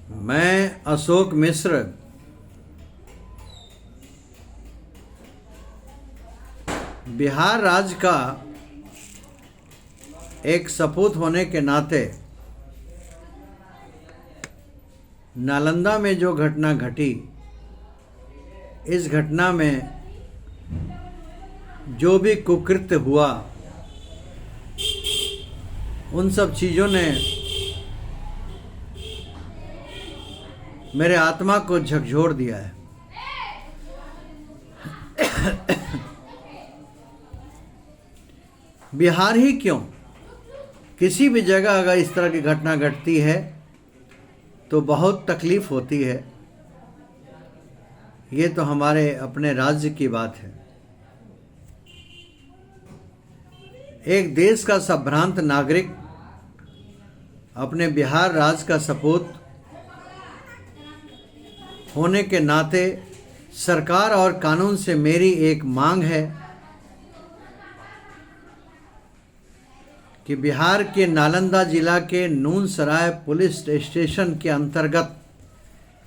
मैं अशोक मिश्र बिहार राज्य का एक सपूत होने के नाते नालंदा में जो घटना घटी, इस घटना में जो भी कुकृत्य हुआ, उन सब चीज़ों ने मेरे आत्मा को झकझोर दिया है। बिहार ही क्यों, किसी भी जगह अगर इस तरह की घटना घटती है तो बहुत तकलीफ होती है। ये तो हमारे अपने राज्य की बात है। एक देश का संभ्रांत नागरिक अपने बिहार राज्य का सपूत होने के नाते सरकार और कानून से मेरी एक मांग है कि बिहार के नालंदा जिला के नूनसराय पुलिस स्टेशन के अंतर्गत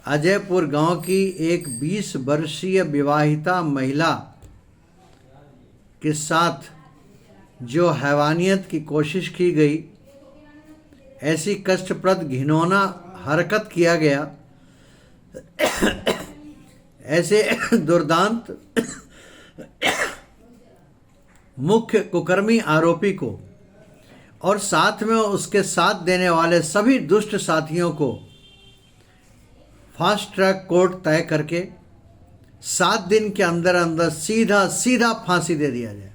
अजयपुर गांव की एक 20 वर्षीय विवाहिता महिला के साथ जो हैवानियत की कोशिश की गई, ऐसी कष्टप्रद घिनौना हरकत किया गया, ऐसे दुर्दांत मुख्य कुकर्मी आरोपी को और साथ में उसके साथ देने वाले सभी दुष्ट साथियों को फास्ट ट्रैक कोर्ट तय करके 7 दिन के अंदर अंदर सीधा फांसी दे दिया जाए।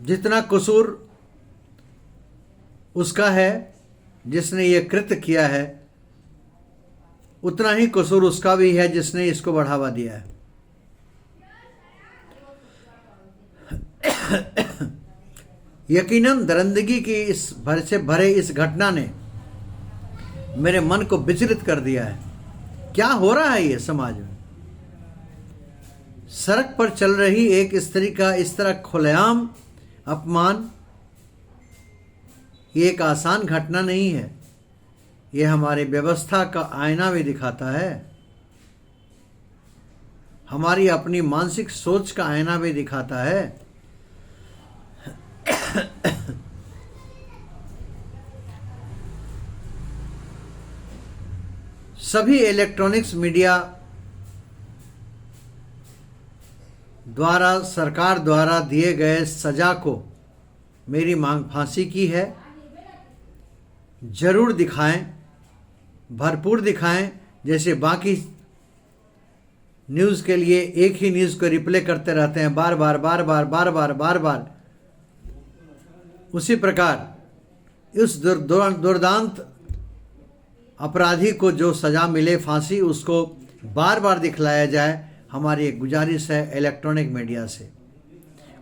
जितना कसूर उसका है, जिसने ये कृत्य किया है, उतना ही कसूर उसका भी है जिसने इसको बढ़ावा दिया है। यकीनन दरिंदगी की इस भरे इस घटना ने मेरे मन को विचलित कर दिया है। क्या हो रहा है ये समाज में? सड़क पर चल रही एक स्त्री का इस तरह खुलेआम अपमान, ये एक आसान घटना नहीं है। ये हमारी व्यवस्था का आईना भी दिखाता है, हमारी अपनी मानसिक सोच का आईना भी दिखाता है। सभी इलेक्ट्रॉनिक्स मीडिया द्वारा सरकार द्वारा दिए गए सजा को मेरी मांग फांसी की है। जरूर दिखाएं, भरपूर दिखाएं। जैसे बाकी न्यूज़ के लिए एक ही न्यूज़ को रिप्ले करते रहते हैं बार बार, उसी प्रकार इस दुर्दांत अपराधी को जो सजा मिले फांसी, उसको बार बार दिखलाया जाए। हमारी एक गुजारिश है इलेक्ट्रॉनिक मीडिया से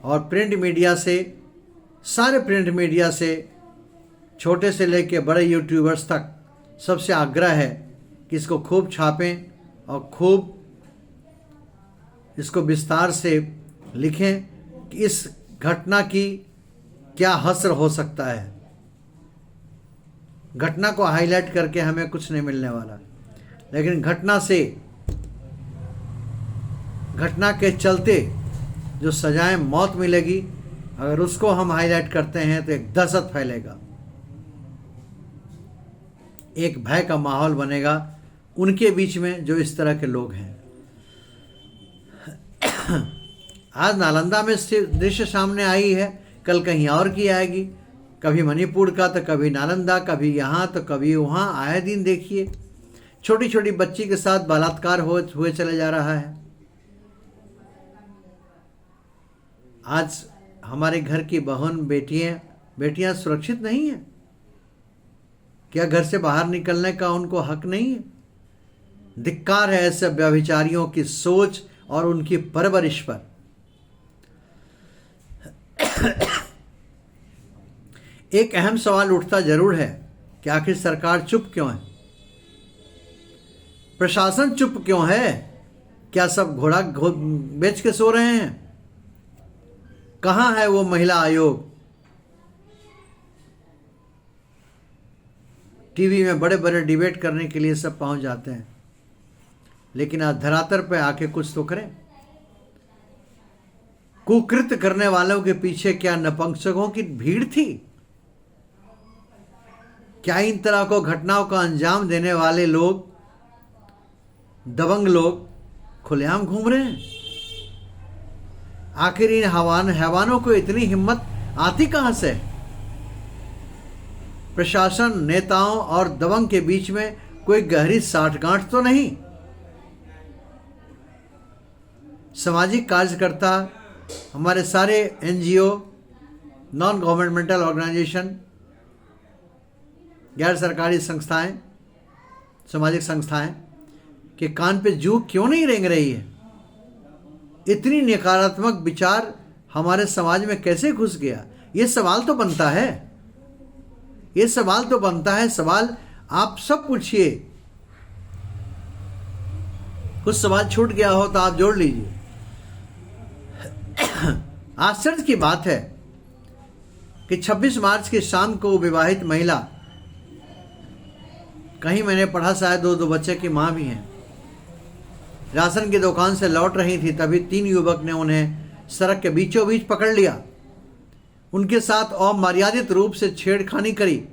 और प्रिंट मीडिया से, सारे प्रिंट मीडिया से, छोटे से लेकर बड़े यूट्यूबर्स तक, सबसे आग्रह है कि इसको खूब छापें और खूब इसको विस्तार से लिखें कि इस घटना की क्या हश्र हो सकता है। घटना को हाईलाइट करके हमें कुछ नहीं मिलने वाला, लेकिन घटना के चलते जो सजाएं मौत मिलेगी, अगर उसको हम हाईलाइट करते हैं तो एक दहशत फैलेगा, एक भय का माहौल बनेगा उनके बीच में जो इस तरह के लोग हैं। आज नालंदा में दृश्य सामने आई है, कल कहीं और की आएगी। कभी मणिपुर का तो कभी नालंदा, कभी यहाँ तो कभी वहाँ। आए दिन देखिए छोटी छोटी बच्ची के साथ बलात्कार हुए चले जा रहा है। आज हमारे घर की बहन बेटियां सुरक्षित नहीं है। क्या घर से बाहर निकलने का उनको हक नहीं है? धिक्कार है ऐसे व्यभिचारियों की सोच और उनकी परवरिश पर। एक अहम सवाल उठता जरूर है कि आखिर सरकार चुप क्यों है? प्रशासन चुप क्यों है? क्या सब घोड़ा बेच के सो रहे हैं? कहाँ है वो महिला आयोग? टीवी में बड़े बड़े डिबेट करने के लिए सब पहुंच जाते हैं, लेकिन आज धरातल पे आके कुछ तो करें। कुकृत्य करने वालों के पीछे क्या नपुंसकों की भीड़ थी? क्या इन तरह को घटनाओं का अंजाम देने वाले लोग, दबंग लोग खुलेआम घूम रहे हैं? आखिर इन हैवानों को इतनी हिम्मत आती कहां से? प्रशासन, नेताओं और दबंग के बीच में कोई गहरी साठगांठ तो नहीं? सामाजिक कार्यकर्ता, हमारे सारे एनजीओ, नॉन गवर्नमेंटल ऑर्गेनाइजेशन, गैर सरकारी संस्थाएं, सामाजिक संस्थाएं के कान पे जू क्यों नहीं रेंग रही है? इतनी नकारात्मक विचार हमारे समाज में कैसे घुस गया? ये सवाल तो बनता है, ये सवाल तो बनता है। सवाल आप सब पूछिए, कुछ सवाल छूट गया हो तो आप जोड़ लीजिए। आश्चर्य की बात है कि 26 मार्च की शाम को विवाहित महिला, कहीं मैंने पढ़ा शायद दो बच्चे की मां भी हैं, राशन की दुकान से लौट रही थी, तभी 3 युवक ने उन्हें सड़क के बीचों बीच पकड़ लिया, उनके साथ अमर्यादित रूप से छेड़खानी करी,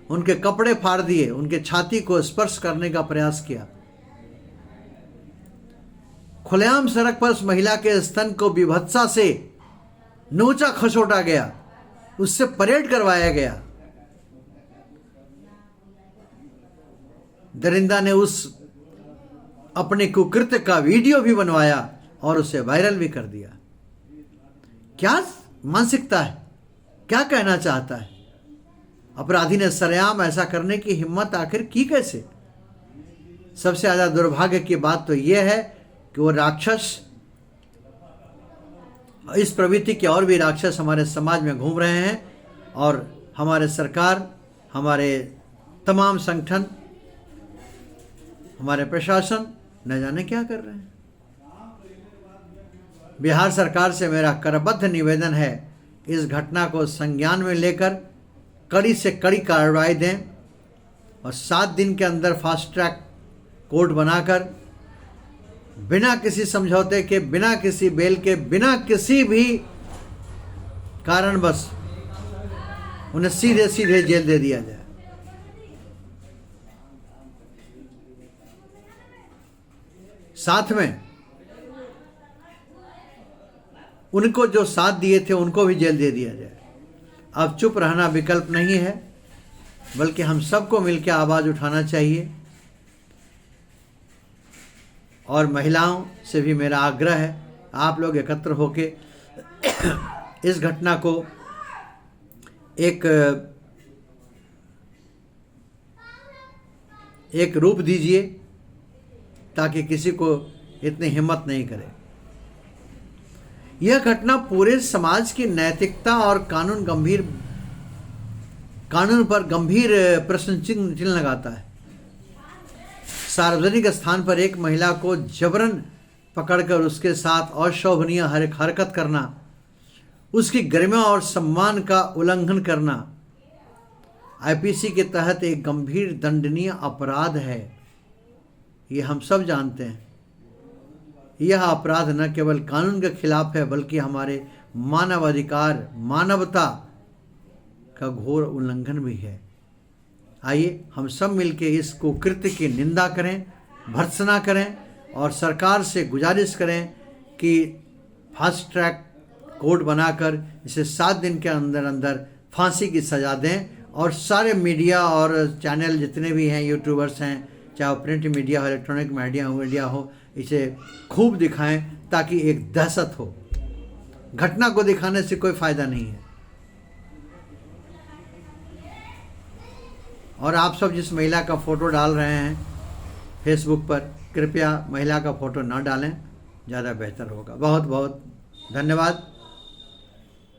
उनके कपड़े फाड़ दिए, उनके छाती को स्पर्श करने का प्रयास किया। खुलेआम सड़क पर उस महिला के स्तन को विभत्सा से नोचा खसोटा गया, उससे परेड करवाया गया। दरिंदा ने उस अपने कुकृत्य का वीडियो भी बनवाया और उसे वायरल भी कर दिया। क्या मानसिकता है? क्या कहना चाहता है? अपराधी ने सरेआम ऐसा करने की हिम्मत आखिर की कैसे? सबसे ज्यादा दुर्भाग्य की बात तो यह है कि वो राक्षस, इस प्रवृत्ति के और भी राक्षस हमारे समाज में घूम रहे हैं, और हमारे सरकार, हमारे तमाम संगठन, हमारे प्रशासन न जाने क्या कर रहे हैं। बिहार सरकार से मेरा करबद्ध निवेदन है, इस घटना को संज्ञान में लेकर कड़ी से कड़ी कार्रवाई दें और 7 दिन के अंदर फास्ट ट्रैक कोर्ट बनाकर, बिना किसी समझौते के, बिना किसी बेल के, बिना किसी भी कारणवश उन्हें सीधे सीधे जेल दे दिया जाए। साथ में उनको जो साथ दिए थे उनको भी जेल दे दिया जाए। अब चुप रहना विकल्प नहीं है, बल्कि हम सबको मिलकर आवाज उठाना चाहिए। और महिलाओं से भी मेरा आग्रह है, आप लोग एकत्र होके इस घटना को एक रूप दीजिए ताकि किसी को इतनी हिम्मत नहीं करे। यह घटना पूरे समाज की नैतिकता और कानून पर गंभीर प्रश्न चिन्ह लगाता है। सार्वजनिक स्थान पर एक महिला को जबरन पकड़कर उसके साथ अशोभनीय हरकत करना, उसकी गरिमा और सम्मान का उल्लंघन करना आईपीसी के तहत एक गंभीर दंडनीय अपराध है। ये हम सब जानते हैं। यह अपराध न केवल कानून के खिलाफ है, बल्कि हमारे मानवाधिकार, मानवता का घोर उल्लंघन भी है। आइए हम सब मिलकर इस कुकृत्य की निंदा करें, भर्त्सना करें और सरकार से गुजारिश करें कि फास्ट ट्रैक कोर्ट बनाकर इसे 7 दिन के अंदर अंदर फांसी की सज़ा दें। और सारे मीडिया और चैनल जितने भी हैं, यूट्यूबर्स हैं, चाहे प्रिंट मीडिया हो, इलेक्ट्रॉनिक मीडिया हो, इसे खूब दिखाएं ताकि एक दहशत हो। घटना को दिखाने से कोई फायदा नहीं है। और आप सब जिस महिला का फोटो डाल रहे हैं फेसबुक पर, कृपया महिला का फोटो ना डालें, ज़्यादा बेहतर होगा। बहुत बहुत धन्यवाद।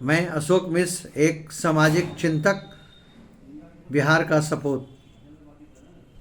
मैं अशोक मिश्र, एक सामाजिक चिंतक, बिहार का सपूत।